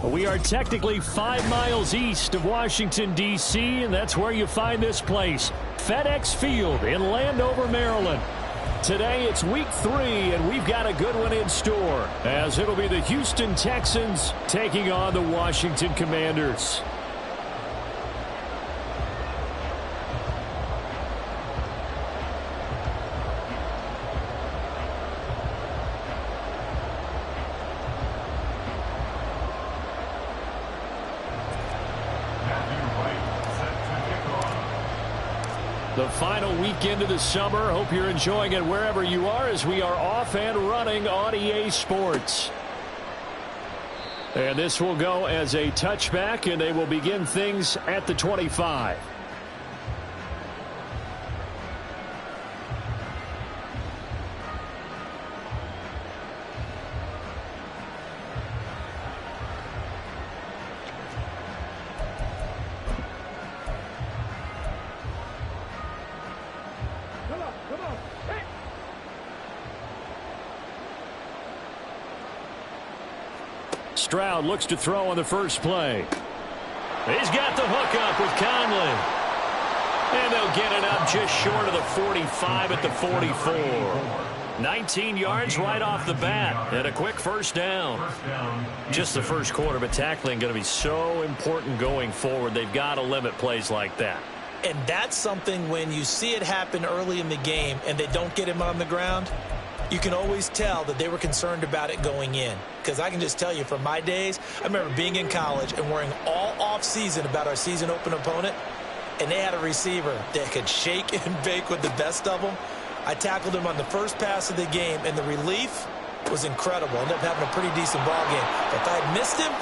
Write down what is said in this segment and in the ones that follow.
We are technically 5 miles east of Washington, D.C., and that's where you find this place, FedEx Field in Landover, Maryland. Today it's week 3, and we've got a good one in store, as it'll be the Houston Texans taking on the Washington Commanders. The final weekend of the summer. Hope you're enjoying it wherever you are as we are off and running on EA Sports. And this will go as a touchback, and they will begin things at the 25. Stroud looks to throw on the first play. He's got the hook up with Conley. And they'll get it up just short of the 45 at the 44. 19 yards right off the bat and a quick first down. Just the first quarter, but tackling going to be so important going forward. They've got to limit plays like that. And that's something when you see it happen early in the game and they don't get him on the ground, you can always tell that they were concerned about it going in. Because I can just tell you from my days, I remember being in college and worrying all off-season about our season open opponent, and they had a receiver that could shake and bake with the best of them. I tackled him on the first pass of the game, and the relief was incredible. Ended up having a pretty decent ball game. But if I had missed him,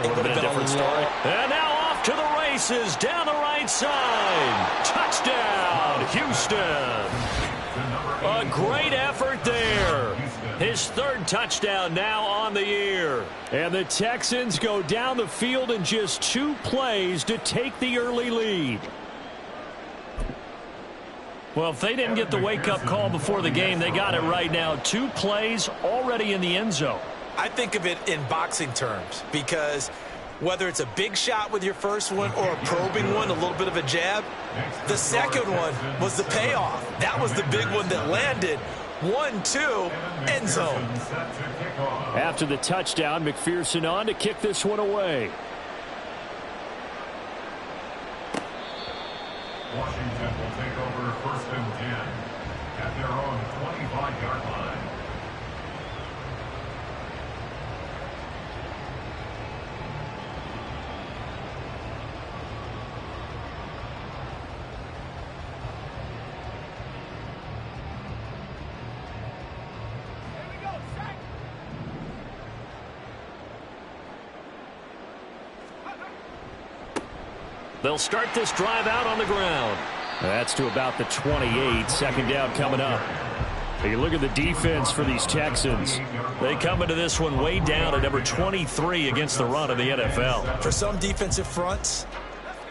it would have been a different story. And now off to the races down the right side. Touchdown, Houston. A great effort there. His third touchdown now on the year. And the Texans go down the field in just 2 plays to take the early lead. Well, if they didn't get the wake-up call before the game, they got it right now. 2 plays already in the end zone. I think of it in boxing terms because whether it's a big shot with your first one or a probing one, a little bit of a jab, the second one was the payoff. That was the big one that landed. 1-2, end zone. After the touchdown, McPherson on to kick this one away. Washington will take over 1st and 10 at their own 25-yard line. They'll start this drive out on the ground. That's to about the 28. Second down coming up. You look at the defense for these Texans. They come into this one way down at number 23 against the run of the NFL. For some defensive fronts,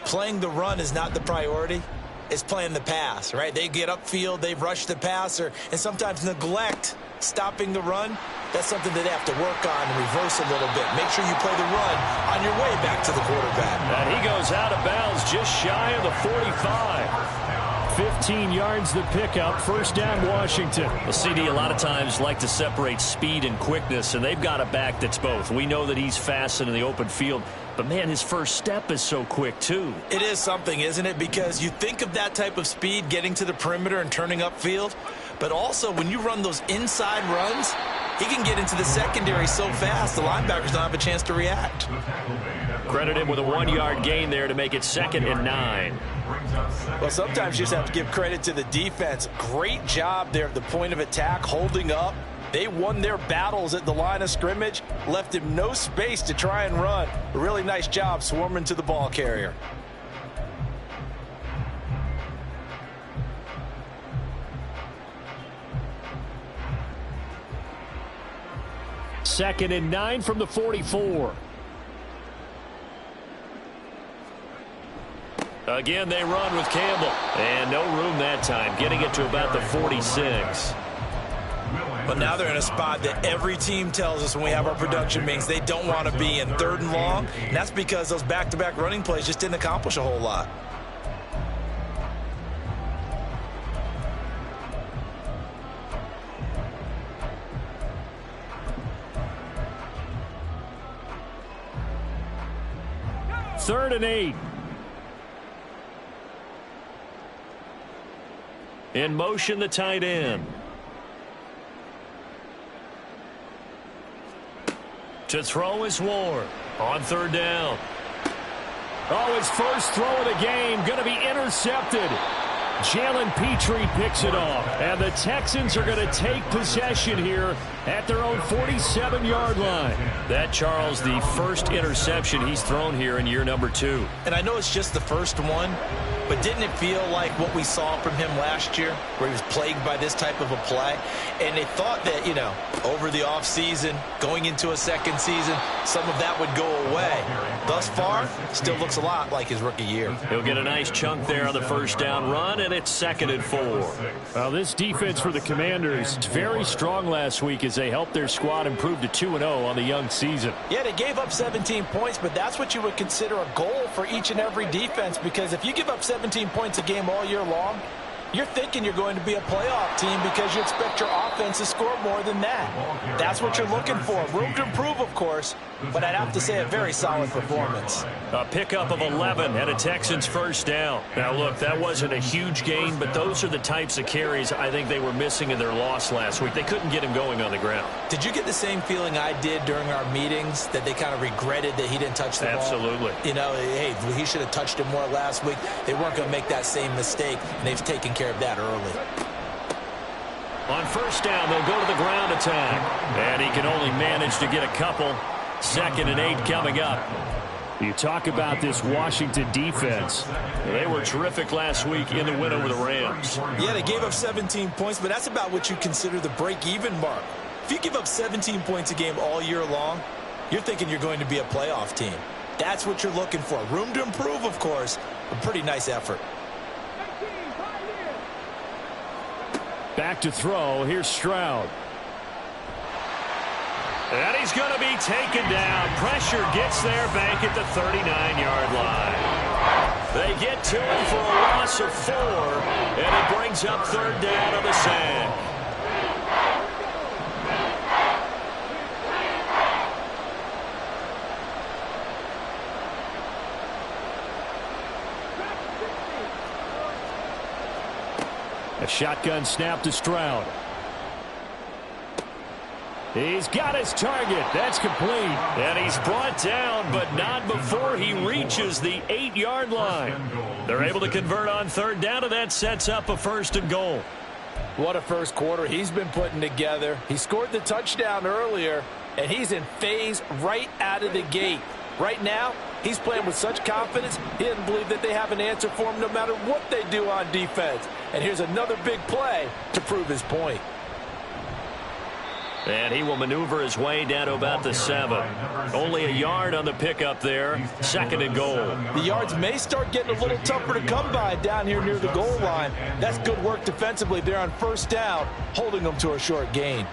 playing the run is not the priority. It's playing the pass, right? They get upfield, they rush the passer, and sometimes neglect stopping the run. That's something that they have to work on and reverse a little bit. Make sure you play the run on your way back to the quarterback. And he goes out of bounds just shy of the 45. 15 yards the pickup. First down, Washington. Well, CD, a lot of times like to separate speed and quickness, and they've got a back that's both. We know that he's fast in the open field, but, man, his first step is so quick, too. It is something, isn't it? Because you think of that type of speed getting to the perimeter and turning upfield, but also when you run those inside runs, he can get into the secondary so fast the linebackers don't have a chance to react. Credit him with a 1-yard gain there to make it 2nd and 9. Well, sometimes you just have to give credit to the defense. Great job there at the point of attack, holding up. They won their battles at the line of scrimmage, left him no space to try and run. A really nice job swarming to the ball carrier. Second and 9 from the 44. Again, they run with Campbell. And no room that time, getting it to about the 46. But now they're in a spot that every team tells us when we have our production meetings they don't want to be in, 3rd and long. And that's because those back-to-back running plays just didn't accomplish a whole lot. Third and 8. In motion, the tight end. To throw is Ward. On 3rd down. Oh, his first throw of the game going to be intercepted. Jalen Petrie picks it off. And the Texans are going to take possession here at their own 47-yard line. That, Charles, the first interception he's thrown here in year number 2. And I know it's just the first one, but didn't it feel like what we saw from him last year, where he was plagued by this type of a play? And they thought that, you know, over the offseason, going into a second season, some of that would go away. Thus far, still looks a lot like his rookie year. He'll get a nice chunk there on the first down run, and it's 2nd and 4. Well, this defense for the Commanders, very strong last week as they helped their squad improve to 2-0 on the young season. Yeah, they gave up 17 points, but that's what you would consider a goal for each and every defense, because if you give up 17 points a game all year long, you're thinking you're going to be a playoff team because you expect your offense to score more than that. That's what you're looking for. Room to improve, of course, but I'd have to say a very solid performance. A pickup of 11 and a Texans first down. Now, look, that wasn't a huge gain, but those are the types of carries I think they were missing in their loss last week. They couldn't get him going on the ground. Did you get the same feeling I did during our meetings, that they kind of regretted that he didn't touch the ball? Absolutely. You know, hey, he should have touched it more last week. They weren't going to make that same mistake, and they've taken care of that early. On first down, they'll go to the ground attack. And he can only manage to get a couple. 2nd and 8 coming up. You talk about this Washington defense. They were terrific last week in the win over the Rams. Yeah, they gave up 17 points, but that's about what you consider the break-even mark. If you give up 17 points a game all year long, you're thinking you're going to be a playoff team. That's what you're looking for. Room to improve, of course, a pretty nice effort. Back to throw. Here's Stroud. And he's going to be taken down. Pressure gets there back at the 39-yard line. They get to him for a loss of 4, and it brings up 3rd down on the sack. A shotgun snap to Stroud. He's got his target. That's complete. And he's brought down, but not before he reaches the 8-yard line. They're able to convert on 3rd down, and that sets up a 1st and goal. What a first quarter he's been putting together. He scored the touchdown earlier, and he's in phase right out of the gate. Right now, he's playing with such confidence, he doesn't believe that they have an answer for him no matter what they do on defense. And here's another big play to prove his point. And he will maneuver his way down to about the 7. Only a yard on the pickup there. 2nd and goal. The yards may start getting a little tougher to come by down here near the goal line. That's good work defensively there on first down, holding them to a short gain.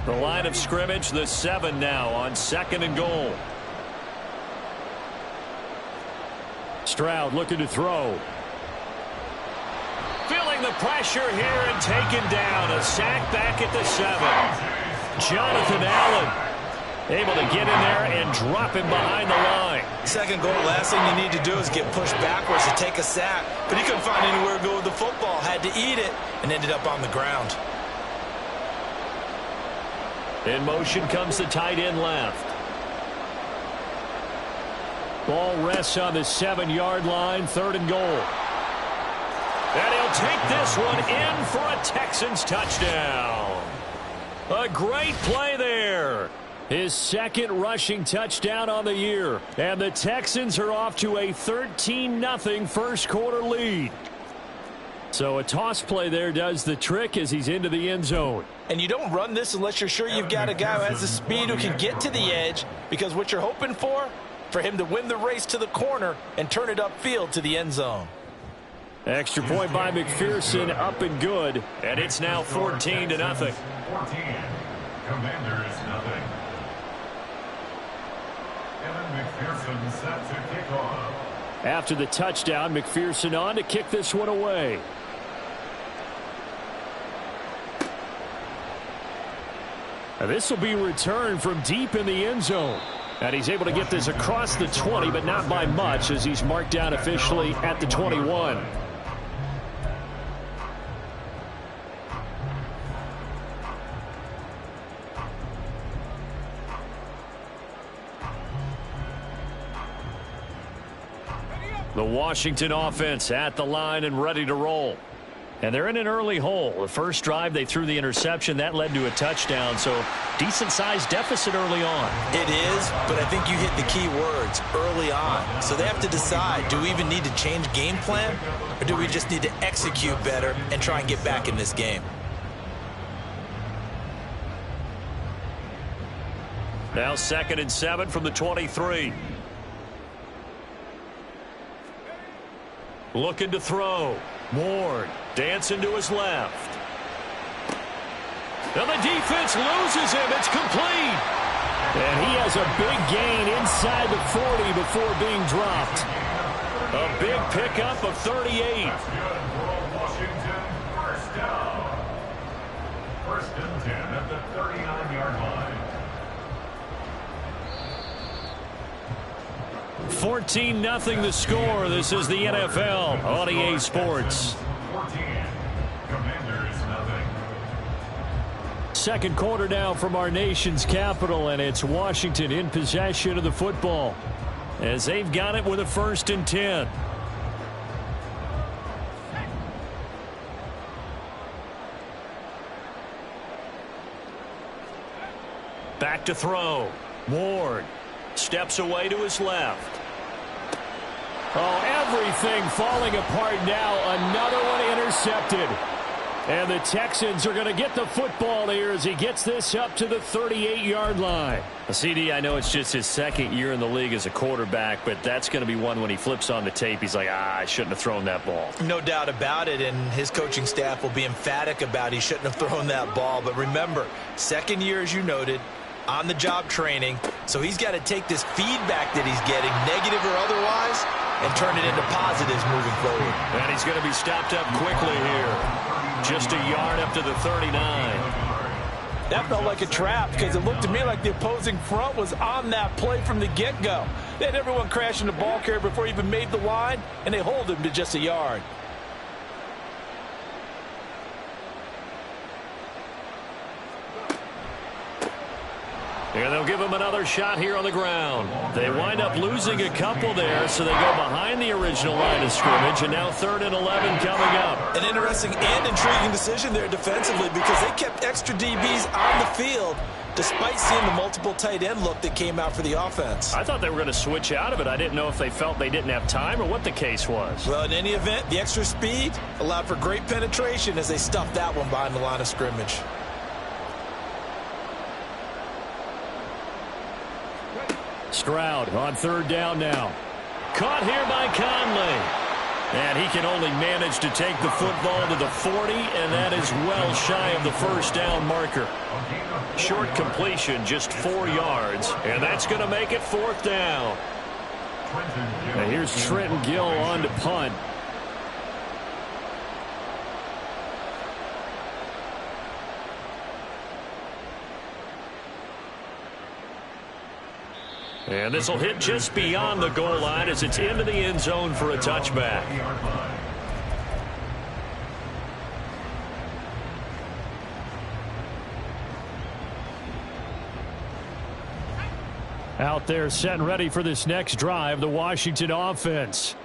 The line of scrimmage, the 7 now on 2nd and goal. Stroud looking to throw. Feeling the pressure here and taken down. A sack back at the 7. Jonathan Allen able to get in there and drop him behind the line. 2nd goal, last thing you need to do is get pushed backwards to take a sack. But he couldn't find anywhere to go with the football. Had to eat it and ended up on the ground. In motion comes the tight end left. Ball rests on the 7-yard line, 3rd and goal. And he'll take this one in for a Texans touchdown. A great play there. His 2nd rushing touchdown on the year. And the Texans are off to a 13-0 first quarter lead. So a toss play there does the trick as he's into the end zone. And you don't run this unless you're sure you've got a guy who has the speed who can get to the edge, because what you're hoping for him to win the race to the corner and turn it upfield to the end zone. Extra point by McPherson, up and good. And it's now 14-0. 14. Commanders nothing. Evan McPherson set to kick off. After the touchdown, McPherson on to kick this one away. And this will be returned from deep in the end zone. And he's able to get this across the 20, but not by much, as he's marked down officially at the 21. The Washington offense at the line and ready to roll. And they're in an early hole. The first drive, they threw the interception. That led to a touchdown, so decent-sized deficit early on. It is, but I think you hit the key words, early on. So they have to decide, do we even need to change game plan, or do we just need to execute better and try and get back in this game? Now 2nd and 7 from the 23. Looking to throw. Ward dancing to his left. And the defense loses him. It's complete. And he has a big gain inside the 40 before being dropped. A big pickup of 38. That's good for Washington. First down. 1st and 10 at the 39-yard line. 14-0 the score. This is the NFL on EA Sports. 14. Commanders nothing. 2nd quarter now from our nation's capital, and it's Washington in possession of the football as they've got it with a 1st and 10. Back to throw. Ward steps away to his left. Oh, everything falling apart now. Another one intercepted. And the Texans are going to get the football here as he gets this up to the 38-yard line. CD, I know it's just his 2nd year in the league as a quarterback, but that's going to be one when he flips on the tape. He's like, I shouldn't have thrown that ball. No doubt about it, and his coaching staff will be emphatic about he shouldn't have thrown that ball. But remember, 2nd year, as you noted, on-the-job training, so he's got to take this feedback that he's getting, negative or otherwise, and turn it into positives moving forward. And he's going to be stopped up quickly here. Just a yard up to the 39. That felt like a trap because it looked to me like the opposing front was on that play from the get-go. They had everyone crashing the ball carrier before he even made the line, and they hold him to just a yard. And they'll give him another shot here on the ground. They wind up losing a couple there, so they go behind the original line of scrimmage, and now 3rd and 11 coming up. An interesting and intriguing decision there defensively because they kept extra DBs on the field despite seeing the multiple tight end look that came out for the offense. I thought they were going to switch out of it. I didn't know if they felt they didn't have time or what the case was. Well, in any event, the extra speed allowed for great penetration as they stuffed that one behind the line of scrimmage. Stroud on 3rd down now. Caught here by Conley. And he can only manage to take the football to the 40, and that is well shy of the 1st down marker. Short completion, just 4 yards, and that's going to make it 4th down. And here's Trenton Gill on to punt. And this will hit just beyond the goal line as it's into the end zone for a touchback. Out there set and ready for this next drive, the Washington offense.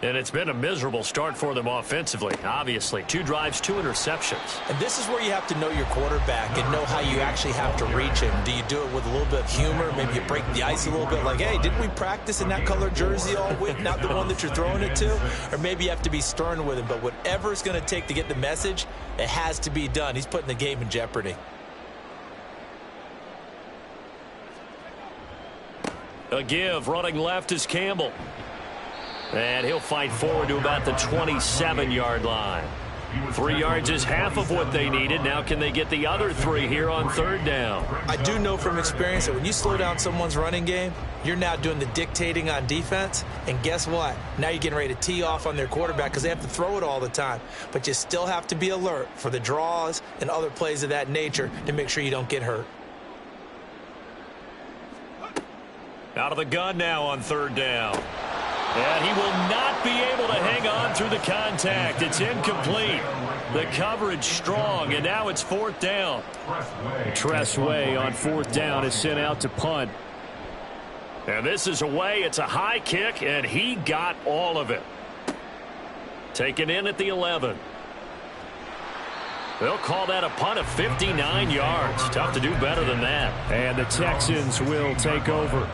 And it's been a miserable start for them offensively, obviously. 2 drives, 2 interceptions. And this is where you have to know your quarterback and know how you actually have to reach him. Do you do it with a little bit of humor? Maybe you break the ice a little bit, like, hey, didn't we practice in that color jersey all week, not the one that you're throwing it to? Or maybe you have to be stern with him. But whatever it's going to take to get the message, it has to be done. He's putting the game in jeopardy. A give, running left is Campbell. And he'll fight forward to about the 27-yard line. 3 yards is half of what they needed. Now can they get the other 3 here on 3rd down? I do know from experience that when you slow down someone's running game, you're now doing the dictating on defense. And guess what? Now you're getting ready to tee off on their quarterback because they have to throw it all the time. But you still have to be alert for the draws and other plays of that nature to make sure you don't get hurt. Out of the gun now on 3rd down. And he will not be able to hang on through the contact. It's incomplete. The coverage strong, and now it's 4th down. Tress Way on 4th down is sent out to punt. And this is away. It's a high kick, and he got all of it. Taken in at the 11. They'll call that a punt of 59 yards. Tough to do better than that. And the Texans will take over.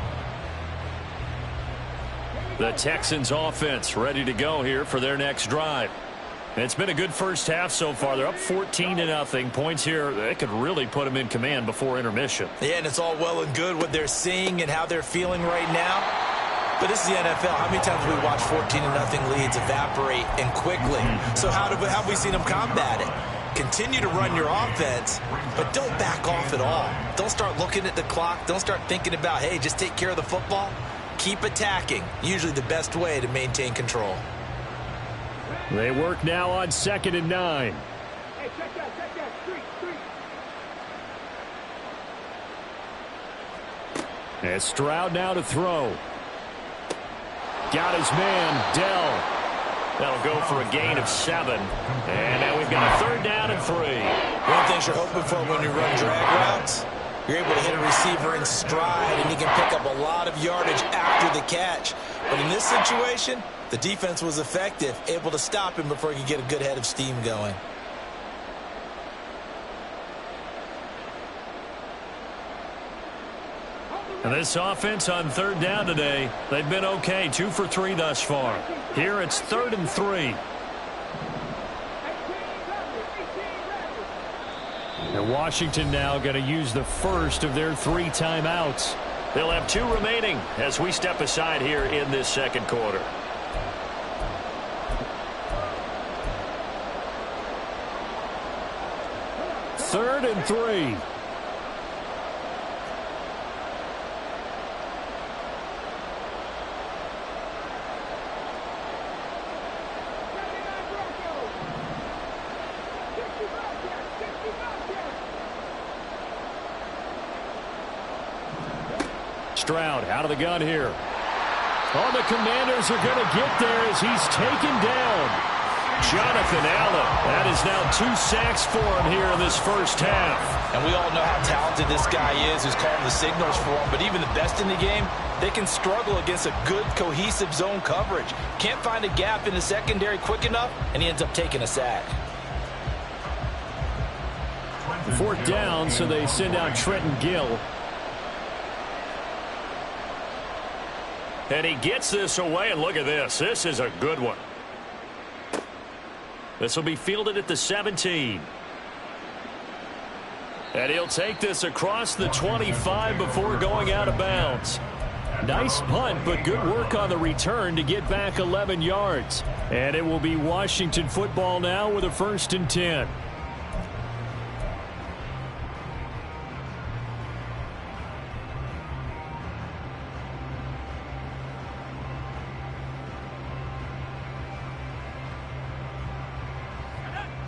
The Texans offense ready to go here for their next drive. It's been a good first half so far. They're up 14-0. Points here, they could really put them in command before intermission. Yeah, and it's all well and good what they're seeing and how they're feeling right now. But this is the NFL. How many times have we watched 14-0 leads evaporate and quickly? So how have we seen them combat it? Continue to run your offense, but don't back off at all. Don't start looking at the clock. Don't start thinking about, hey, just take care of the football. Keep attacking. Usually the best way to maintain control. They work now on 2nd and 9. Hey, check that. Street. And Stroud now to throw. Got his man, Dell. That'll go for a gain of 7. And now we've got a 3rd down and 3. One of the things you're hoping for when you run drag routes, you're able to hit a receiver in stride, and you can pick up a lot of yardage after the catch. But in this situation, the defense was effective, able to stop him before he could get a good head of steam going. And this offense on 3rd down today, they've been okay. 2 for 3 thus far. Here it's 3rd and 3. And Washington now going to use the first of their 3 timeouts. They'll have 2 remaining as we step aside here in this 2nd quarter. Third and 3. Stroud out of the gun here. Oh, the Commanders are going to get there as he's taken down. Jonathan Allen. That is now 2 sacks for him here in this first half. And we all know how talented this guy is who's calling the signals for him. But even the best in the game, they can struggle against a good, cohesive zone coverage. Can't find a gap in the secondary quick enough, and he ends up taking a sack. 4th down, so they send out Trenton Gill. And he gets this away, and look at this. This is a good one. This will be fielded at the 17. And he'll take this across the 25 before going out of bounds. Nice punt, but good work on the return to get back 11 yards. And it will be Washington football now with a 1st and 10.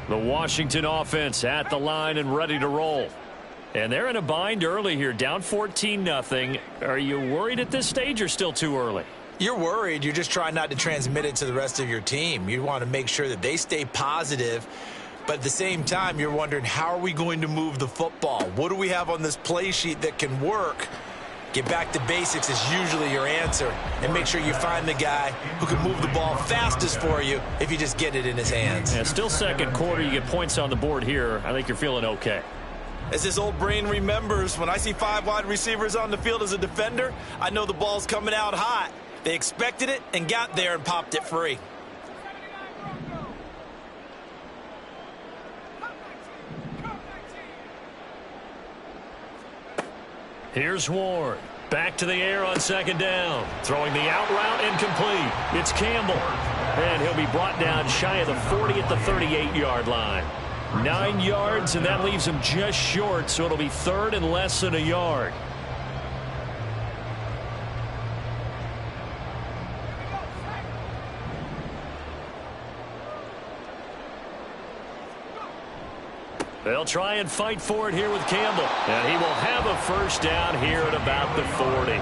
The Washington offense at the line and ready to roll. And they're in a bind early here, down 14-0. Are you worried at this stage or still too early? You're worried. You're just trying not to transmit it to the rest of your team. You want to make sure that they stay positive. But at the same time, you're wondering, how are we going to move the football? What do we have on this play sheet that can work? Get back to basics is usually your answer. And make sure you find the guy who can move the ball fastest for you if you just get it in his hands. Yeah, still second quarter. You get points on the board here. I think you're feeling okay. As this old brain remembers, when I see 5 wide receivers on the field as a defender, I know the ball's coming out hot. They expected it and got there and popped it free. Here's Ward. Back to the air on second down. Throwing the out route incomplete. It's Campbell. And he'll be brought down shy of the 40 at the 38-yard line. 9 yards, and that leaves him just short, so it'll be third and less than a yard. They'll try and fight for it here with Campbell. And he will have a first down here at about the 40.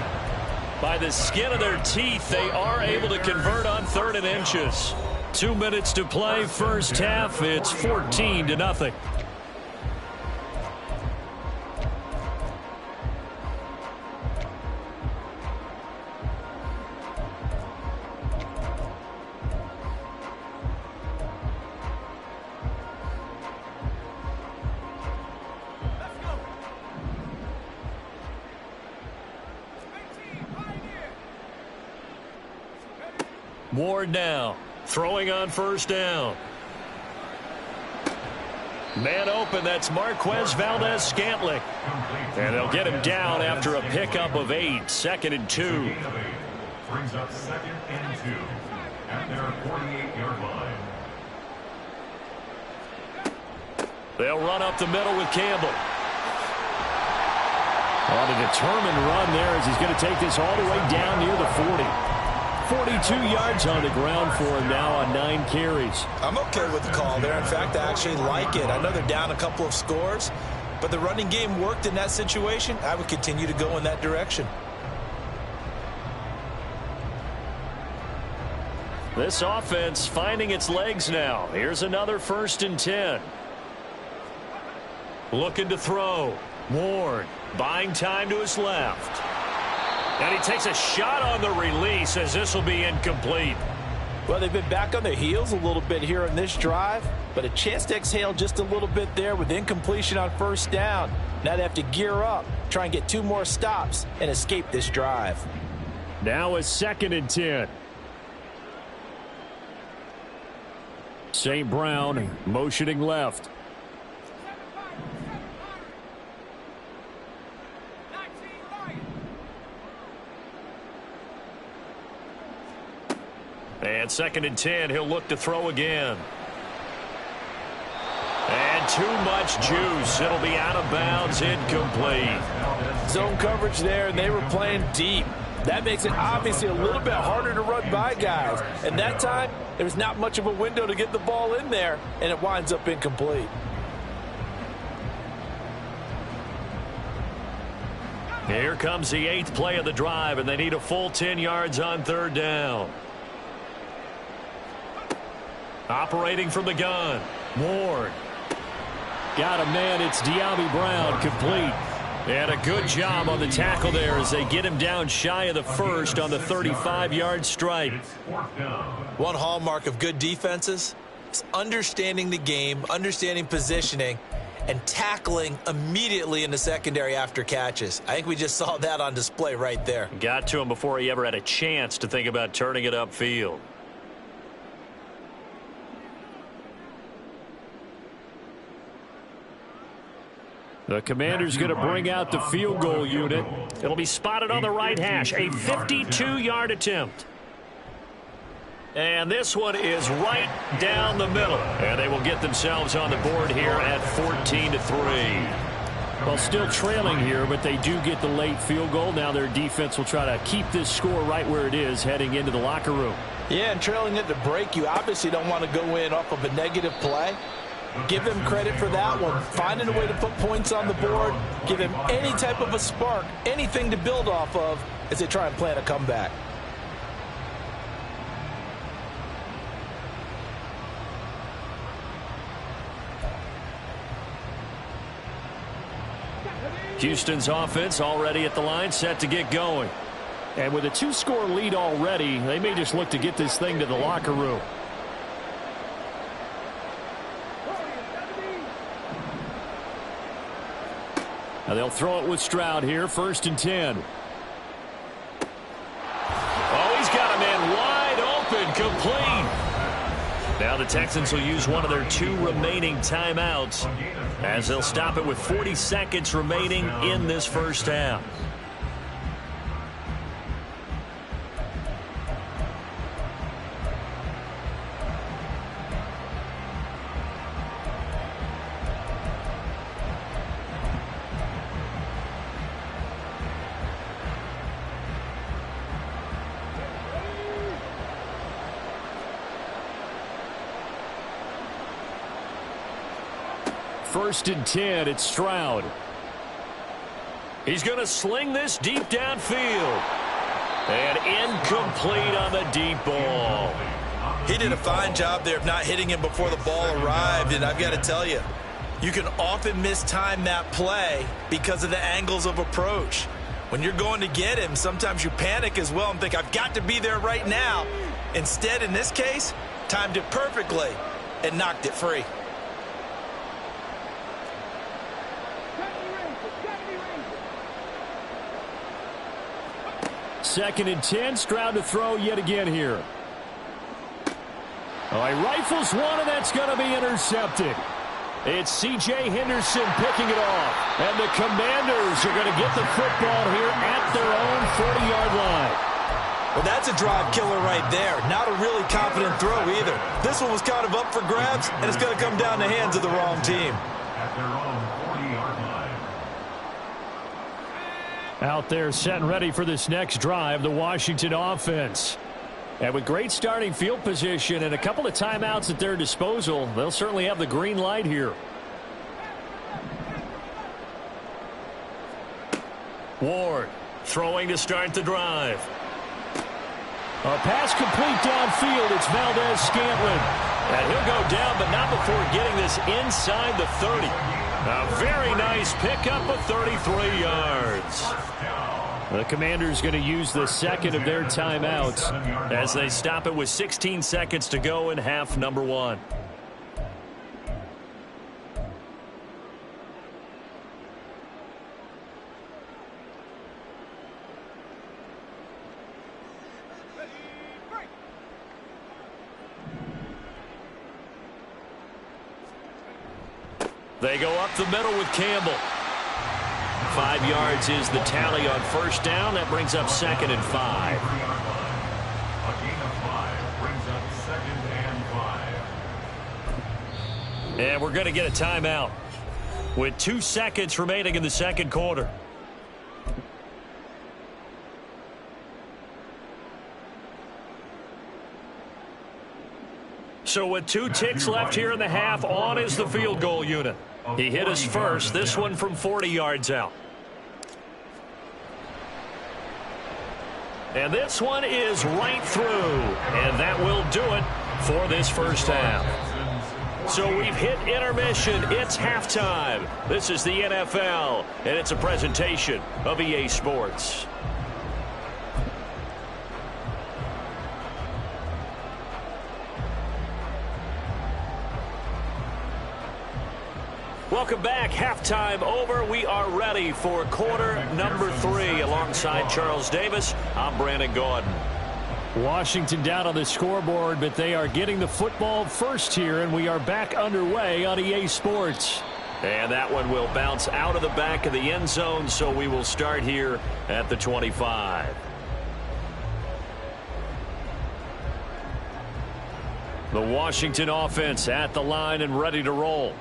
By the skin of their teeth, they are able to convert on 3rd and inches. 2 minutes to play, first half. It's 14-0. Ward now, throwing on first down. Man open, that's Marquez Valdes-Scantling. And they'll get him down after a pickup of 8, 2nd and 2. Brings up 2nd and 2 at their 48-yard line. They'll run up the middle with Campbell. On a determined run there as he's going to take this all the way down near the 40. 42 yards on the ground for him now on 9 carries. I'm okay with the call there. In fact, I actually like it. I know they're down a couple of scores, but the running game worked in that situation. I would continue to go in that direction. This offense finding its legs now. Here's another 1st and 10. Looking to throw. Ward buying time to his left. And he takes a shot on the release as this will be incomplete. Well, they've been back on their heels a little bit here in this drive, but a chance to exhale just a little bit there with incompletion on first down. Now they have to gear up, try and get 2 more stops, and escape this drive. Now a 2nd and 10. St. Brown motioning left. And 2nd and 10, he'll look to throw again. And too much juice. It'll be out of bounds, incomplete. Zone coverage there, and they were playing deep. That makes it obviously a little bit harder to run by guys. And that time, there's not much of a window to get the ball in there, and it winds up incomplete. Here comes the 8th play of the drive, and they need a full 10 yards on 3rd down. Operating from the gun. Ward. Got him, man. It's De'Ami Brown, complete. And a good job on the tackle there as they get him down shy of the 1st on the 35-yard strike. One hallmark of good defenses is understanding the game, understanding positioning, and tackling immediately in the secondary after catches. I think we just saw that on display right there. Got to him before he ever had a chance to think about turning it upfield. The Commander's going to bring out the field goal unit. It'll be spotted on the right hash. A 52-yard attempt. And this one is right down the middle. And they will get themselves on the board here at 14-3. Well, still trailing here, but they do get the late field goal. Now their defense will try to keep this score right where it is heading into the locker room. Yeah, and trailing it to break, you obviously don't want to go in off of a negative play. Give them credit for that one. Finding a way to put points on the board. Give them any type of a spark, anything to build off of as they try and plan a comeback. Houston's offense already at the line, set to get going. And with a 2-score lead already, they may just look to get this thing to the locker room. Now they'll throw it with Stroud here, 1st and 10. Oh, he's got a man wide open, complete. Now the Texans will use one of their 2 remaining timeouts as they'll stop it with 40 seconds remaining in this first half. First and 10, it's Stroud. He's going to sling this deep downfield. And incomplete on the deep ball. He did a fine job there of not hitting him before the ball arrived, and I've got to tell you, you can often mistime that play because of the angles of approach. When you're going to get him, sometimes you panic as well and think, I've got to be there right now. Instead, in this case, timed it perfectly and knocked it free. Second and 10, Stroud to throw yet again here. Oh, he rifles one, and that's going to be intercepted. It's C.J. Henderson picking it off. And the Commanders are going to get the football here at their own 40-yard line. Well, that's a drive killer right there. Not a really confident throw either. This one was kind of up for grabs, and it's going to come down the hands of the wrong team. At their own 40-yard line. Out there set and ready for this next drive, the Washington offense. And with great starting field position and a couple of timeouts at their disposal, they'll certainly have the green light here. Ward throwing to start the drive. A pass complete downfield. It's Valdez-Scantling. And he'll go down, but not before getting this inside the 30. A very nice pickup of 33 yards. The Commanders going to use the second of their timeouts as they stop it with 16 seconds to go in half number 1. They go up the middle with Campbell. 5 yards is the tally on first down. That brings up 2nd and 5. A gain of 5 brings up 2nd and 5. And we're going to get a timeout with 2 seconds remaining in the second quarter. So with 2 ticks left here in the half, on is the field goal unit. He hit us first, this one from 40 yards out. And this one is right through. And that will do it for this first half. So we've hit intermission. It's halftime. This is the NFL, and it's a presentation of EA Sports. Welcome back. Halftime over. We are ready for quarter number 3. Alongside Charles Davis, I'm Brandon Gaudin. Washington down on the scoreboard, but they are getting the football first here, and we are back underway on EA Sports. And that one will bounce out of the back of the end zone, so we will start here at the 25. The Washington offense at the line and ready to roll.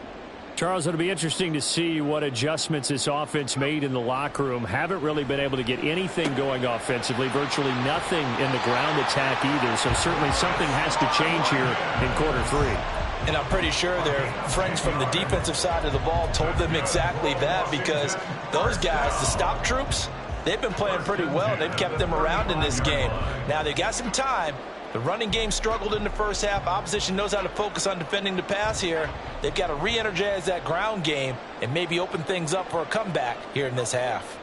Charles, it'll be interesting to see what adjustments this offense made in the locker room. Haven't really been able to get anything going offensively, virtually nothing in the ground attack either. So certainly something has to change here in quarter 3. And I'm pretty sure their friends from the defensive side of the ball told them exactly that, because those guys, the stop troops, they've been playing pretty well. They've kept them around in this game. Now they've got some time, The running game struggled in the first half. Opposition knows how to focus on defending the pass here. They've got to re-energize that ground game and maybe open things up for a comeback here in this half.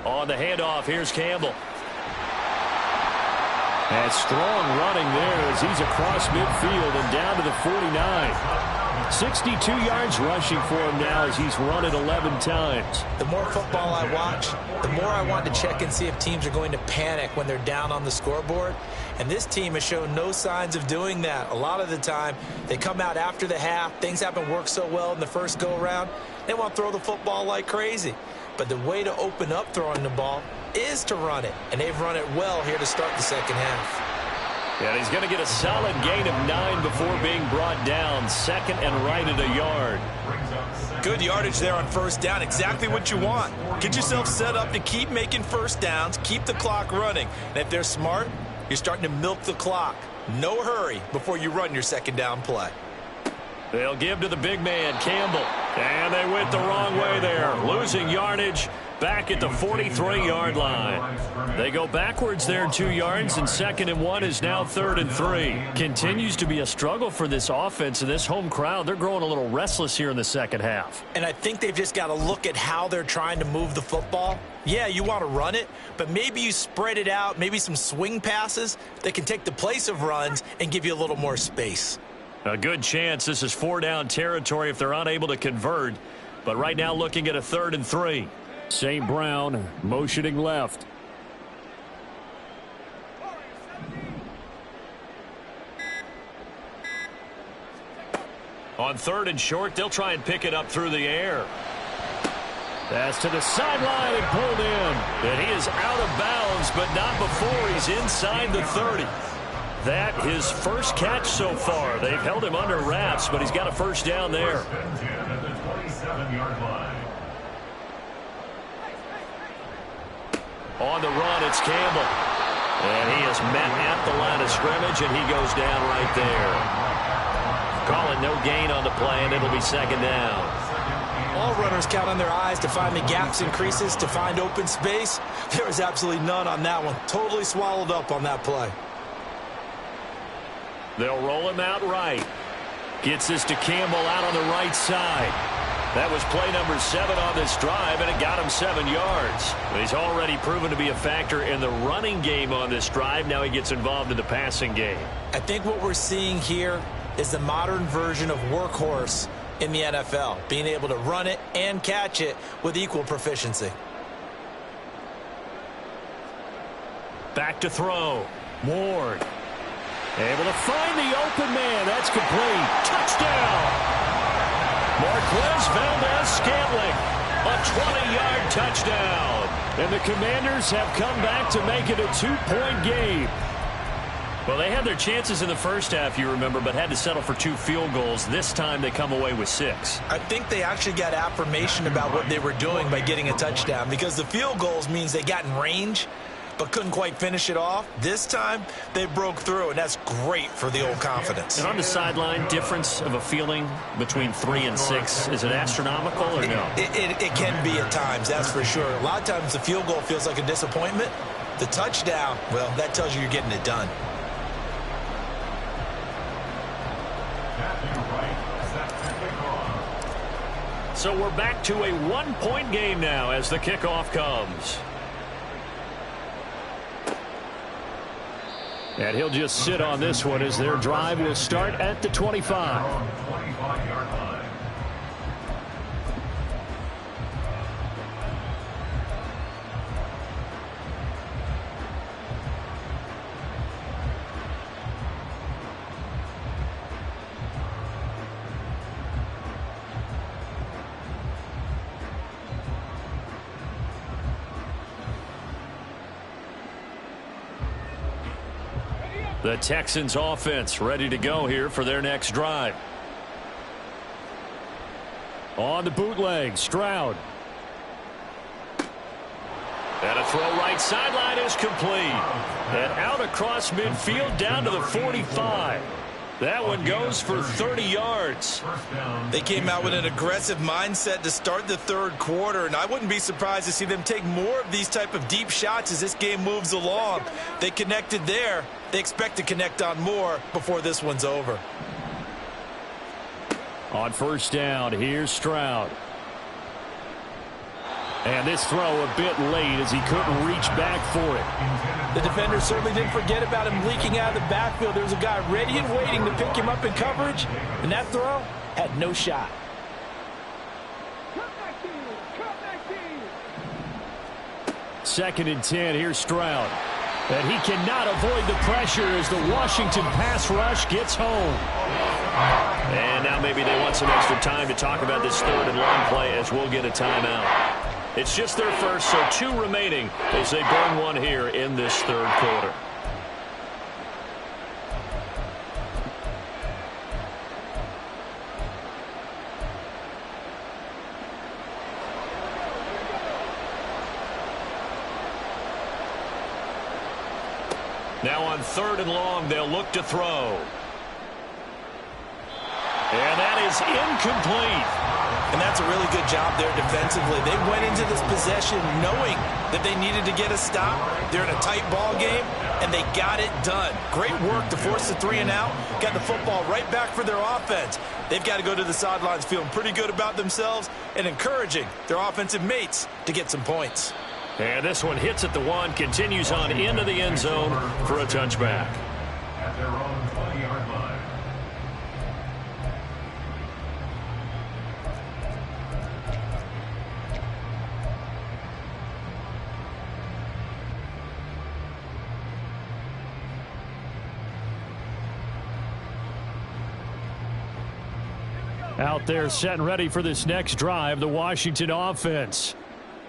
On the handoff, here's Campbell. And strong running there as he's across midfield and down to the 49. 62 yards rushing for him now as he's run it 11 times. The more football I watch, the more I want to check and see if teams are going to panic when they're down on the scoreboard. And this team has shown no signs of doing that. A lot of the time, they come out after the half. Things haven't worked so well in the first go-around. They want to throw the football like crazy. But the way to open up throwing the ball is to run it. And they've run it well here to start the second half. And he's going to get a solid gain of 9 before being brought down. Second and right at a yard. Good yardage there on first down. Exactly what you want. Get yourself set up to keep making first downs, keep the clock running. And if they're smart, you're starting to milk the clock. No hurry before you run your second down play. They'll give to the big man, Campbell. And they went the wrong way there. Losing yardage back at the 43-yard line. They go backwards there 2 yards, and 2nd and 1 is now 3rd and 3. Continues to be a struggle for this offense and this home crowd. They're growing a little restless here in the second half. And I think they've just got to look at how they're trying to move the football. Yeah, you want to run it, but maybe you spread it out, maybe some swing passes that can take the place of runs and give you a little more space. A good chance this is 4-down territory if they're unable to convert. But right now looking at a 3rd and 3. St. Brown motioning left. On 3rd and short, they'll try and pick it up through the air. Pass to the sideline and pulled in. And he is out of bounds, but not before he's inside the 30. That his first catch so far. They've held him under wraps, but he's got a first down there. On the run, it's Campbell. And he is met at the line of scrimmage, and he goes down right there. Call it no gain on the play, and it'll be 2nd down. All runners count on their eyes to find the gaps and creases, to find open space. There is absolutely none on that one. Totally swallowed up on that play. They'll roll him out right. Gets this to Campbell out on the right side. That was play number 7 on this drive, and it got him 7 yards. He's already proven to be a factor in the running game on this drive. Now he gets involved in the passing game. I think what we're seeing here is the modern version of workhorse in the NFL, being able to run it and catch it with equal proficiency. Back to throw. Ward. Able to find the open man. That's complete. Touchdown. Marquez Valdes-Scantling. A 20-yard touchdown. And the Commanders have come back to make it a 2-point game. Well, they had their chances in the first half, you remember, but had to settle for 2 field goals. This time they come away with 6. I think they actually got affirmation about what they were doing by getting a touchdown, because the field goals means they got in range but couldn't quite finish it off. This time, they broke through, and that's great for the old confidence. And on the sideline, difference of a feeling between 3 and 6, is it astronomical or no? It can be at times, that's for sure. A lot of times the field goal feels like a disappointment. The touchdown, well, that tells you you're getting it done. So we're back to a 1-point game now as the kickoff comes. And he'll just sit on this one as their drive will start at the 25. The Texans offense ready to go here for their next drive. On the bootleg, Stroud. And a throw right sideline is complete. And out across midfield down to the 45. That one goes for 30 yards. They came out with an aggressive mindset to start the third quarter, and I wouldn't be surprised to see them take more of these type of deep shots as this game moves along. They connected there. They expect to connect on more before this one's over. On first down, here's Stroud. And this throw a bit late as he couldn't reach back for it. The defender certainly didn't forget about him leaking out of the backfield. There was a guy ready and waiting to pick him up in coverage, and that throw had no shot. Second and 10, here's Stroud. And he cannot avoid the pressure as the Washington pass rush gets home. And now maybe they want some extra time to talk about this third and long play as we'll get a timeout. It's just their first, so 2 remaining as they burn one here in this third quarter. Now on third and long, they'll look to throw. And that is incomplete. And that's a really good job there defensively. They went into this possession knowing that they needed to get a stop. They're in a tight ball game, and they got it done. Great work to force the 3 and out. Got the football right back for their offense. They've got to go to the sidelines feeling pretty good about themselves and encouraging their offensive mates to get some points. And this one hits at the 1, continues on into the end zone for a touchback. At their own 20-yard line. Out there set and ready for this next drive, the Washington offense.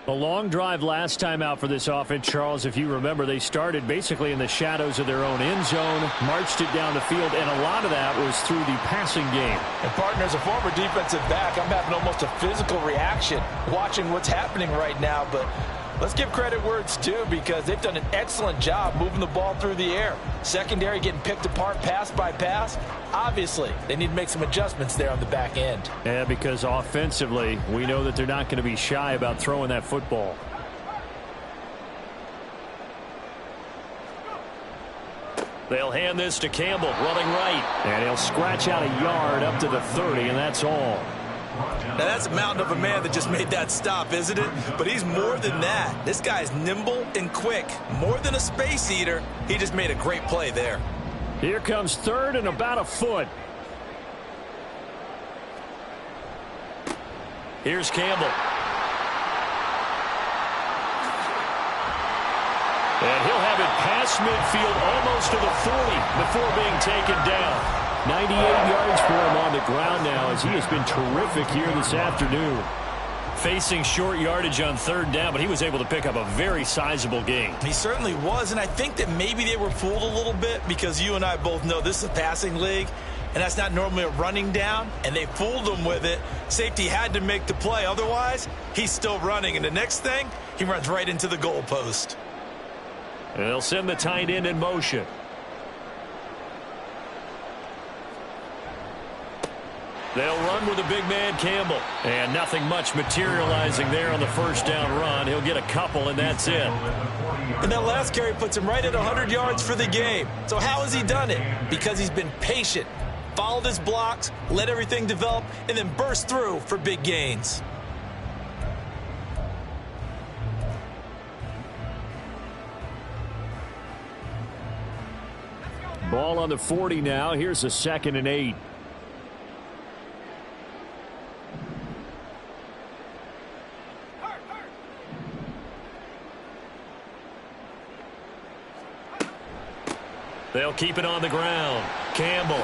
A long drive last time out for this offense, Charles. If you remember, they started basically in the shadows of their own end zone, marched it down the field, and a lot of that was through the passing game. And, partner, as a former defensive back, I'm having almost a physical reaction watching what's happening right now. But let's give credit where it's due because they've done an excellent job moving the ball through the air. Secondary getting picked apart pass by pass. Obviously, they need to make some adjustments there on the back end. Yeah, because offensively, we know that they're not going to be shy about throwing that football. They'll hand this to Campbell, running right. And he'll scratch out a yard up to the 30, and that's all. Now, that's a mountain of a man that just made that stop, isn't it? But he's more than that. This guy's nimble and quick. More than a space eater, he just made a great play there. Here comes third and about a foot. Here's Campbell. And he'll have it past midfield almost to the 40 before being taken down. 98 yards for him on the ground now as he has been terrific here this afternoon. Facing short yardage on third down, but he was able to pick up a very sizable gain. He certainly was, and I think that maybe they were fooled a little bit because you and I both know this is a passing league, and that's not normally a running down, and they fooled him with it. Safety had to make the play. Otherwise, he's still running, and the next thing, he runs right into the goalpost. And they'll send the tight end in motion. They'll run with the big man, Campbell. And nothing much materializing there on the first down run. He'll get a couple, and that's it. And that last carry puts him right at 100 yards for the game. So how has he done it? Because he's been patient, followed his blocks, let everything develop, and then burst through for big gains. Ball on the 40 now. Here's a 2nd and 8. They'll keep it on the ground. Campbell.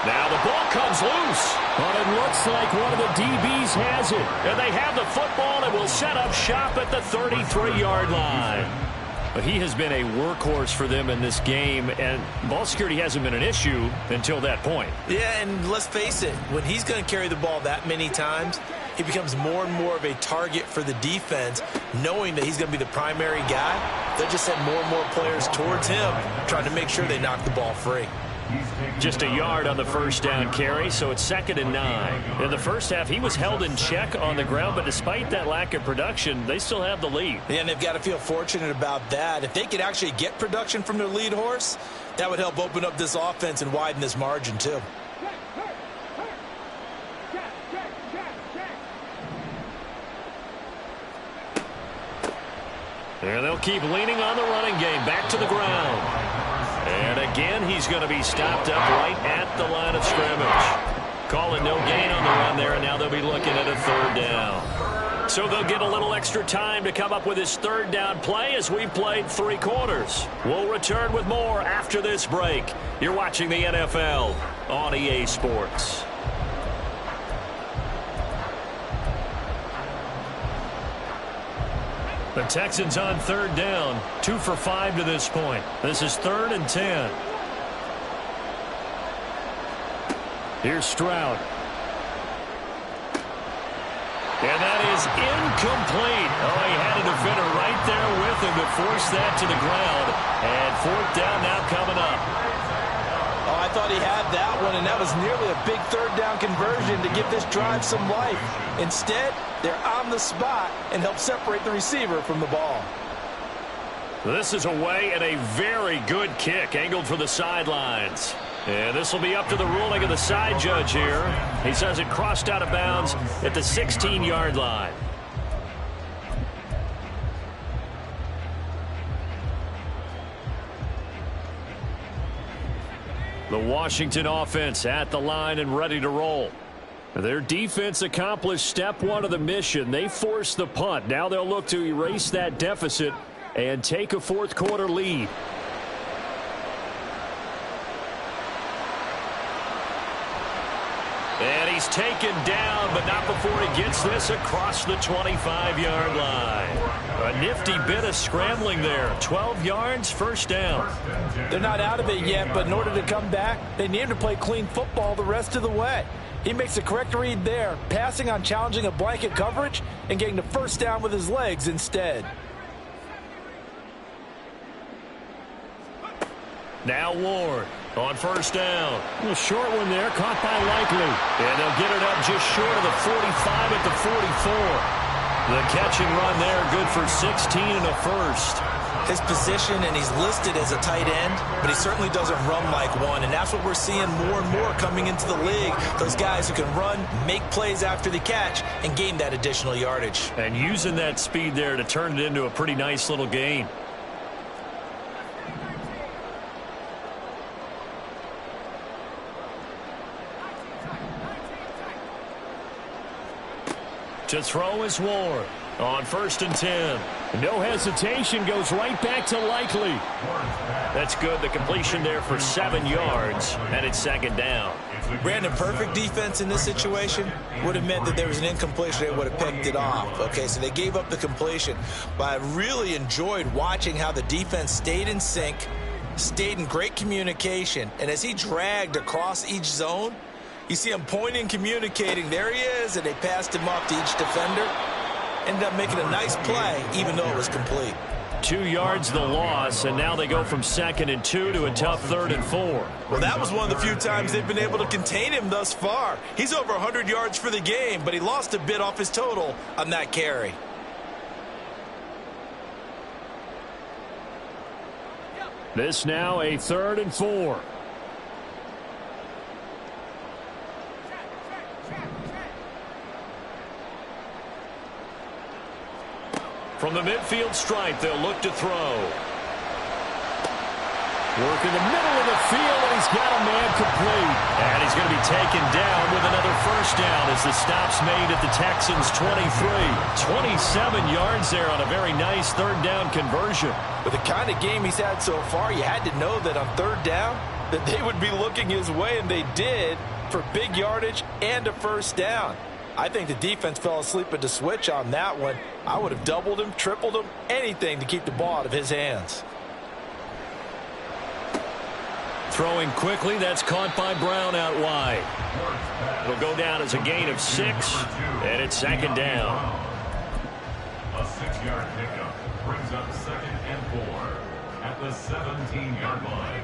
Now the ball comes loose. But it looks like one of the DBs has it. And they have the football and will set up shop at the 33-yard line. But he has been a workhorse for them in this game, and ball security hasn't been an issue until that point. Yeah, and let's face it, when he's going to carry the ball that many times, he becomes more and more of a target for the defense, knowing that he's going to be the primary guy. They'll just send more and more players towards him, trying to make sure they knock the ball free. Just a yard on the first down carry, so it's 2nd and 9. In the first half, he was held in check on the ground, but despite that lack of production, they still have the lead. Yeah, and they've got to feel fortunate about that. If they could actually get production from their lead horse, that would help open up this offense and widen this margin too. And they'll keep leaning on the running game. Back to the ground. And again, he's going to be stopped up right at the line of scrimmage. Calling no gain on the run there, and now they'll be looking at a 3rd down. So they'll get a little extra time to come up with his 3rd down play as we've played 3 quarters. We'll return with more after this break. You're watching the NFL on EA Sports. The Texans on 3rd down, 2 for 5 to this point. This is 3rd and 10. Here's Stroud. And that is incomplete. Oh, he had a defender right there with him to force that to the ground. And 4th down now coming up. Oh, I thought he had that one, and that was nearly a big 3rd down conversion to give this drive some life. Instead, they're on the spot and help separate the receiver from the ball. This is away and a very good kick angled for the sidelines. And this will be up to the ruling of the side judge here. He says it crossed out of bounds at the 16-yard line. The Washington offense at the line and ready to roll. Their defense accomplished step 1 of the mission. They forced the punt. Now they'll look to erase that deficit and take a 4th quarter lead. And he's taken down, but not before he gets this across the 25-yard line. A nifty bit of scrambling there. 12 yards, 1st down. They're not out of it yet, but in order to come back, they need him to play clean football the rest of the way. He makes the correct read there, passing on challenging a blanket coverage and getting the 1st down with his legs instead. Now Ward on 1st down. A short one there, caught by Likely. And they'll get it up just short of the 45 at the 44. The catch and run there, good for 16 and a 1st. His position, and he's listed as a tight end, but he certainly doesn't run like one, and that's what we're seeing more and more coming into the league. Those guys who can run, make plays after the catch, and gain that additional yardage. And using that speed there to turn it into a pretty nice little gain. To throw is Ward on 1st and 10. No hesitation, goes right back to Likely. That's good. The completion there for 7 yards, and it's 2nd down. Brandon, perfect defense in this situation would have meant that there was an incompletion. They would have picked it off. Okay, so they gave up the completion. But I really enjoyed watching how the defense stayed in sync, stayed in great communication, and as he dragged across each zone, you see him pointing, communicating. There he is, and they passed him off to each defender. Ended up making a nice play, even though it was complete. 2 yards the loss, and now they go from 2nd and 2 to a tough 3rd and 4. Well, that was one of the few times they've been able to contain him thus far. He's over 100 yards for the game, but he lost a bit off his total on that carry. This now a 3rd and 4. From the midfield stripe, they'll look to throw. Work in the middle of the field, and he's got a man complete. And he's going to be taken down with another 1st down as the stop's made at the Texans' 23. 27 yards there on a very nice 3rd down conversion. With the kind of game he's had so far, you had to know that on 3rd down, that they would be looking his way, and they did, for big yardage and a 1st down. I think the defense fell asleep at the switch on that one. I would have doubled him, tripled him, anything to keep the ball out of his hands. Throwing quickly, that's caught by Brown out wide. It'll go down as a gain of 6, and it's 2nd down. A 6-yard pickup brings up 2nd and 4 at the 17-yard line.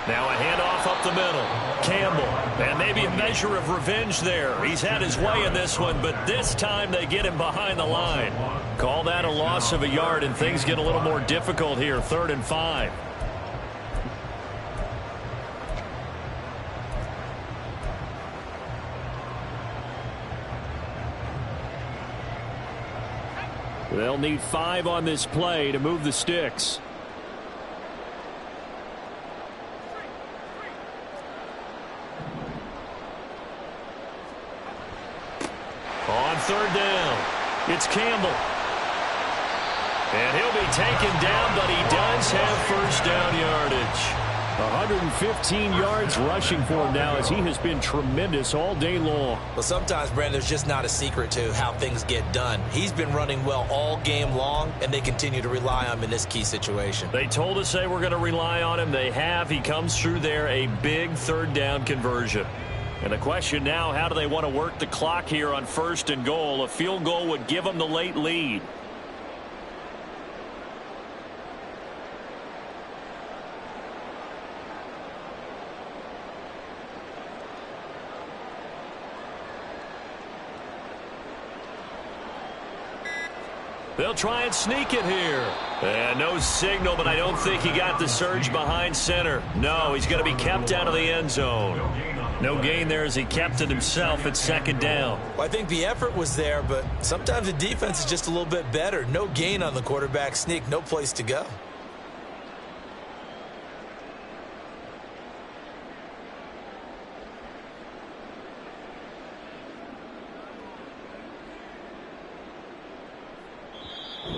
Now a handoff up the middle. Campbell. And maybe a measure of revenge there. He's had his way in this one, but this time they get him behind the line. Call that a loss of a yard, and things get a little more difficult here. 3rd and 5. They'll need 5 on this play to move the sticks. On 3rd down, it's Campbell. And he'll be taken down, but he does have first down yardage. 115 yards rushing for him now as he has been tremendous all day long. Well, sometimes, Brandon, there's just not a secret to how things get done. He's been running well all game long, and they continue to rely on him in this key situation. They told us they were going to rely on him. They have. He comes through there, a big 3rd down conversion. And the question now, how do they want to work the clock here on 1st and goal? A field goal would give them the late lead. They'll try and sneak it here. And no signal, but I don't think he got the surge behind center. No, he's going to be kept out of the end zone. No gain there as he kept it himself at 2nd down. Well, I think the effort was there, but sometimes the defense is just a little bit better. No gain on the quarterback sneak, no place to go.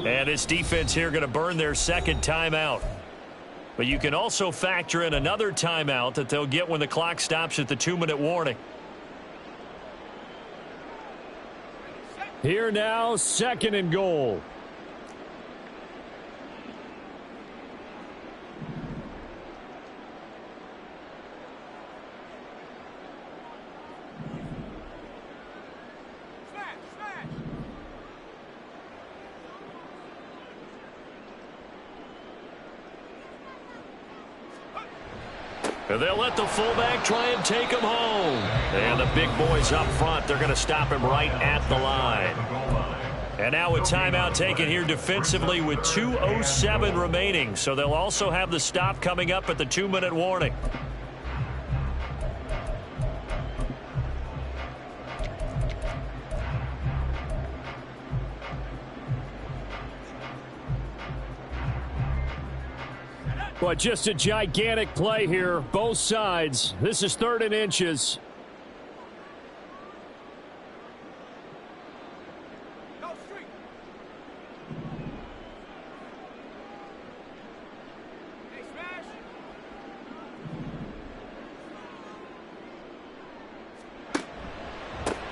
And this defense here going to burn their 2nd timeout. But you can also factor in another timeout that they'll get when the clock stops at the 2-minute warning. Here now, 2nd and goal. And they'll let the fullback try and take him home. And the big boys up front, they're going to stop him right at the line. And now a timeout taken here defensively with 2:07 remaining. So they'll also have the stop coming up at the 2-minute warning. But just a gigantic play here, both sides. This is 3rd and inches.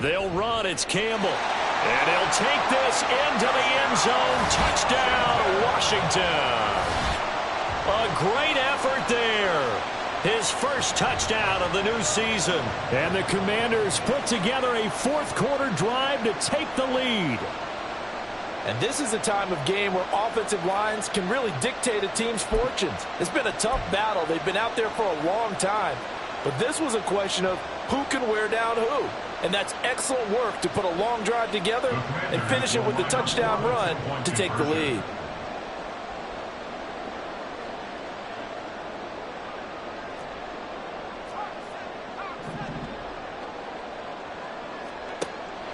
They'll run. It's Campbell. And he'll take this into the end zone. Touchdown, Washington. A great effort there. His first touchdown of the new season. And the Commanders put together a 4th quarter drive to take the lead. And this is a time of game where offensive lines can really dictate a team's fortunes. It's been a tough battle. They've been out there for a long time. But this was a question of who can wear down who. And that's excellent work to put a long drive together and finish it with the touchdown run to take the lead.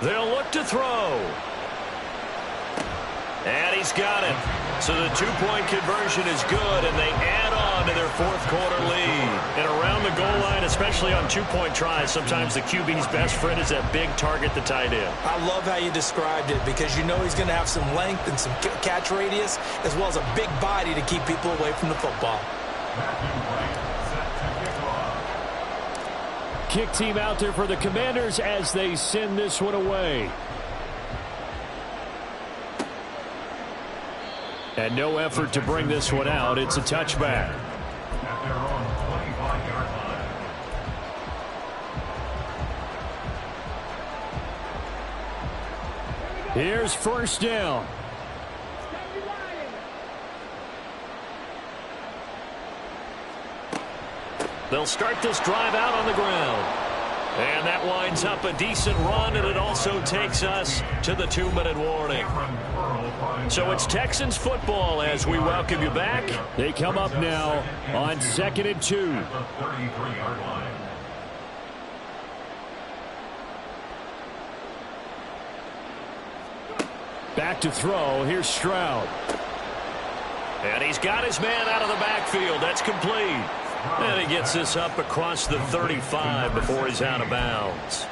They'll look to throw. And he's got it. So the 2-point conversion is good, and they add on to their 4th quarter lead. And around the goal line, especially on 2-point tries, sometimes the QB's best friend is that big target, the tight end. I love how you described it because you know he's going to have some length and some catch radius as well as a big body to keep people away from the football. Kick team out there for the Commanders as they send this one away. And no effort to bring this one out. It's a touchback. At their own 25-yard line. Here's first down. They'll start this drive out on the ground. And that winds up a decent run, and it also takes us to the 2-minute warning. So it's Texans football as we welcome you back. They come up now on 2nd and 2. Back to throw. Here's Stroud. And he's got his man out of the backfield. That's complete. And he gets this up across the 35 before he's out of bounds.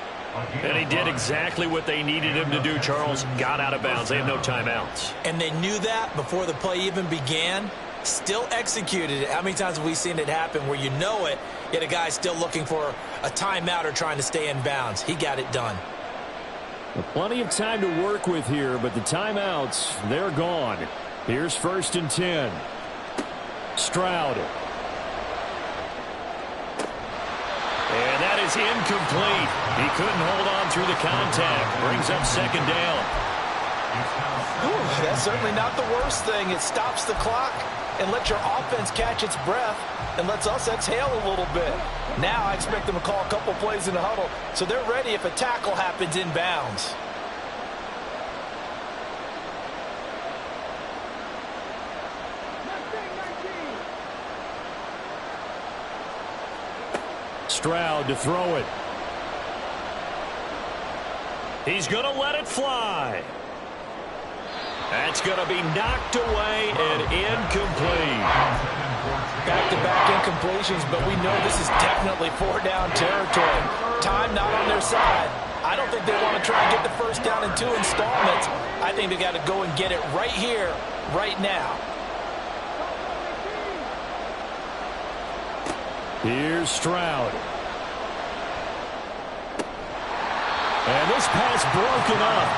And he did exactly what they needed him to do, Charles. Got out of bounds. They have no timeouts. And they knew that before the play even began. Still executed it. How many times have we seen it happen where you know it, yet a guy's still looking for a timeout or trying to stay in bounds? He got it done. Well, plenty of time to work with here, but the timeouts, they're gone. Here's 1st and 10. Stroud. And that is incomplete. He couldn't hold on through the contact. Brings up 2nd down. That's certainly not the worst thing. It stops the clock and lets your offense catch its breath and lets us exhale a little bit. Now I expect them to call a couple plays in the huddle so they're ready if a tackle happens in bounds. Stroud to throw it. He's going to let it fly. That's going to be knocked away and incomplete. Back-to-back incompletions, but we know this is definitely 4-down territory. Time not on their side. I don't think they want to try and get the 1st down in 2 installments. I think they got to go and get it right here, right now. Here's Stroud. And this pass broken up.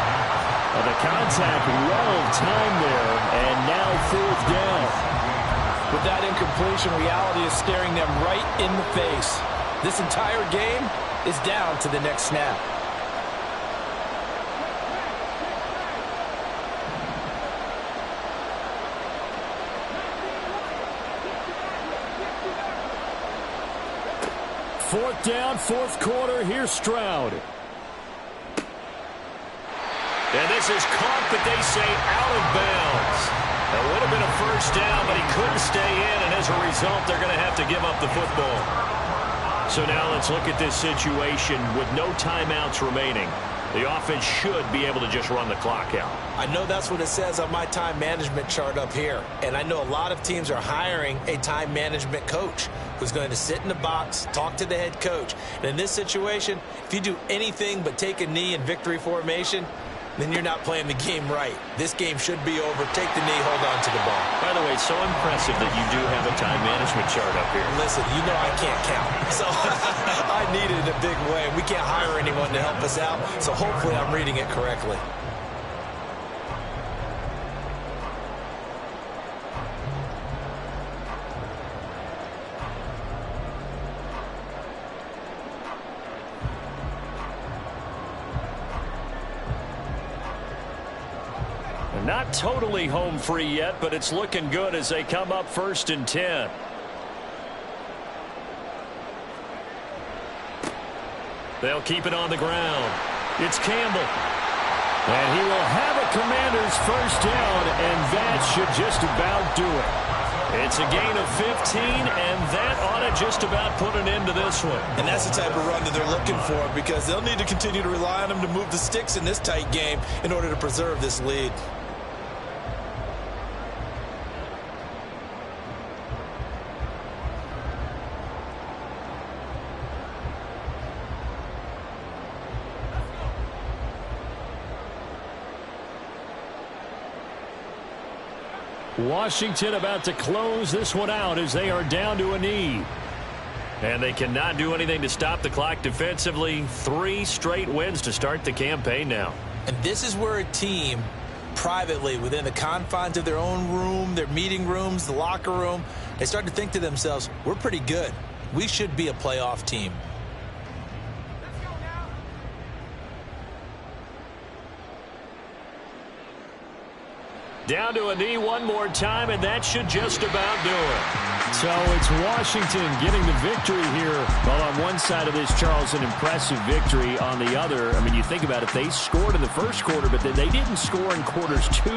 And the contact well timed there, and now 4th down. With that incompletion, reality is staring them right in the face. This entire game is down to the next snap. Fourth down, 4th quarter. Here's Stroud. And this is caught, but they say out of bounds. That would have been a 1st down, but he couldn't stay in, and as a result, they're going to have to give up the football. So now let's look at this situation with no timeouts remaining. The offense should be able to just run the clock out. I know that's what it says on my time management chart up here. And I know a lot of teams are hiring a time management coach who's going to sit in the box, talk to the head coach. And in this situation, if you do anything but take a knee in victory formation, then you're not playing the game right. This game should be over. Take the knee, hold on to the ball. By the way, it's so impressive that you do have a time management chart up here. Listen, you know I can't count. So I need it in a big way. We can't hire anyone to help us out, so hopefully I'm reading it correctly. Not totally home free yet, but it's looking good as they come up 1st and 10. They'll keep it on the ground. It's Campbell. And he will have a Commanders 1st down, and that should just about do it. It's a gain of 15, and that ought to just about put an end to this one. And that's the type of run that they're looking for, because they'll need to continue to rely on them to move the sticks in this tight game in order to preserve this lead. Washington about to close this one out as they are down to a knee. And they cannot do anything to stop the clock defensively. 3 straight wins to start the campaign now. And this is where a team, privately, within the confines of their own room, their meeting rooms, the locker room, they start to think to themselves, we're pretty good. We should be a playoff team. Down to a knee one more time, and that should just about do it. So it's Washington getting the victory here. Well, on one side of this, Charles, an impressive victory. On the other, I mean, you think about it, they scored in the first quarter, but then they didn't score in quarters 2,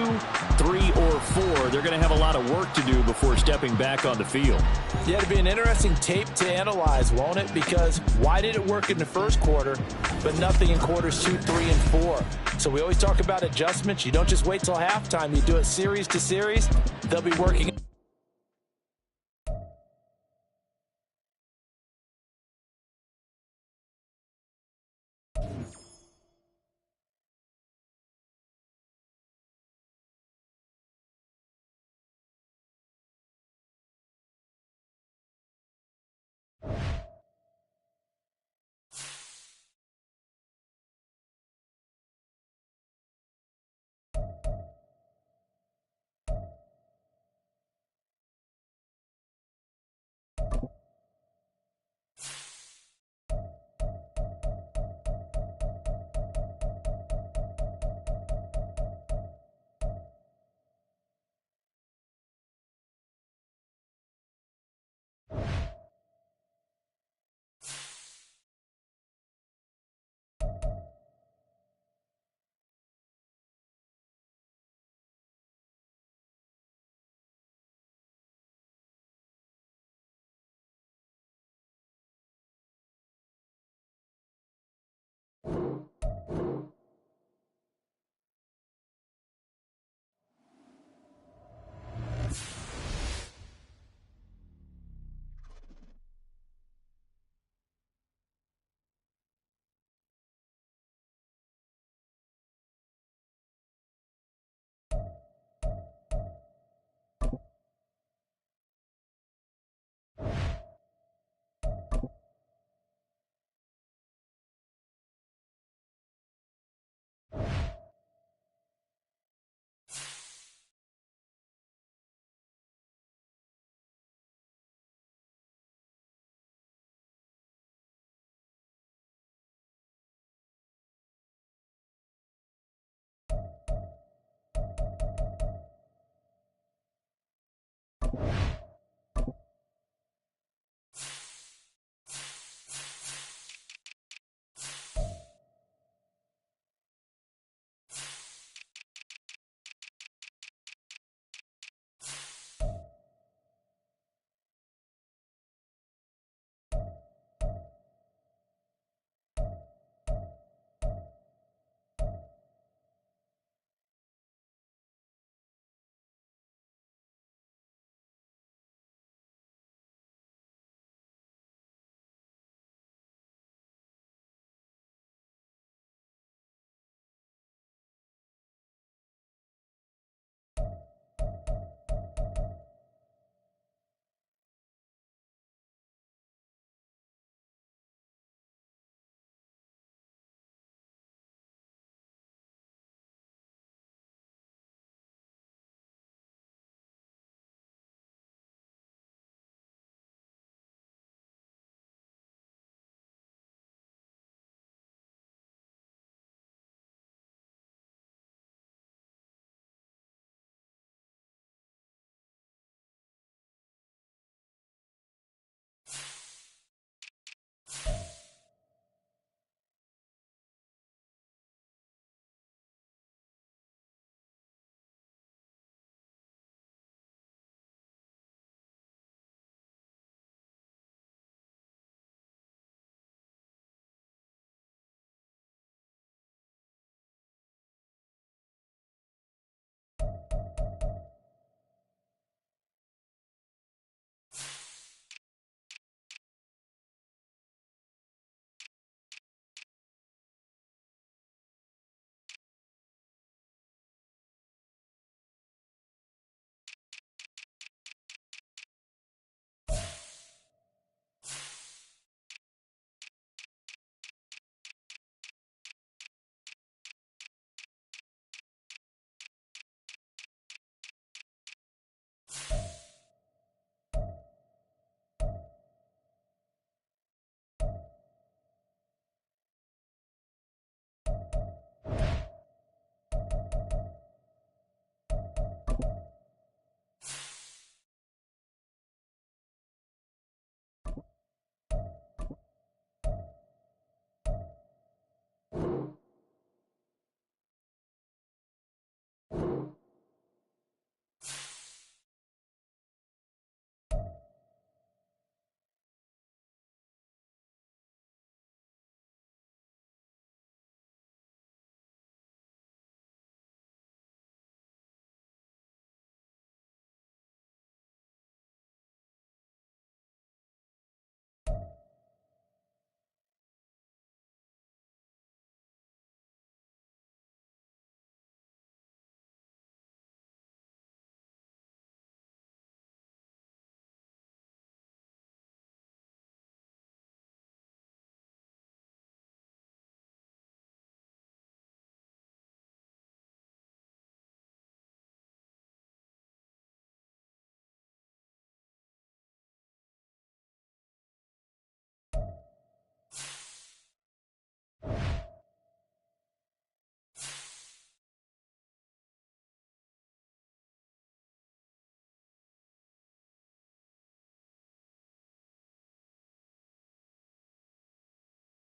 3, or 4. They're going to have a lot of work to do before stepping back on the field. Yeah, it'll be an interesting tape to analyze, won't it? Because why did it work in the first quarter, but nothing in quarters 2, 3, and 4? So we always talk about adjustments. You don't just wait till halftime. You do it series to series. They'll be working.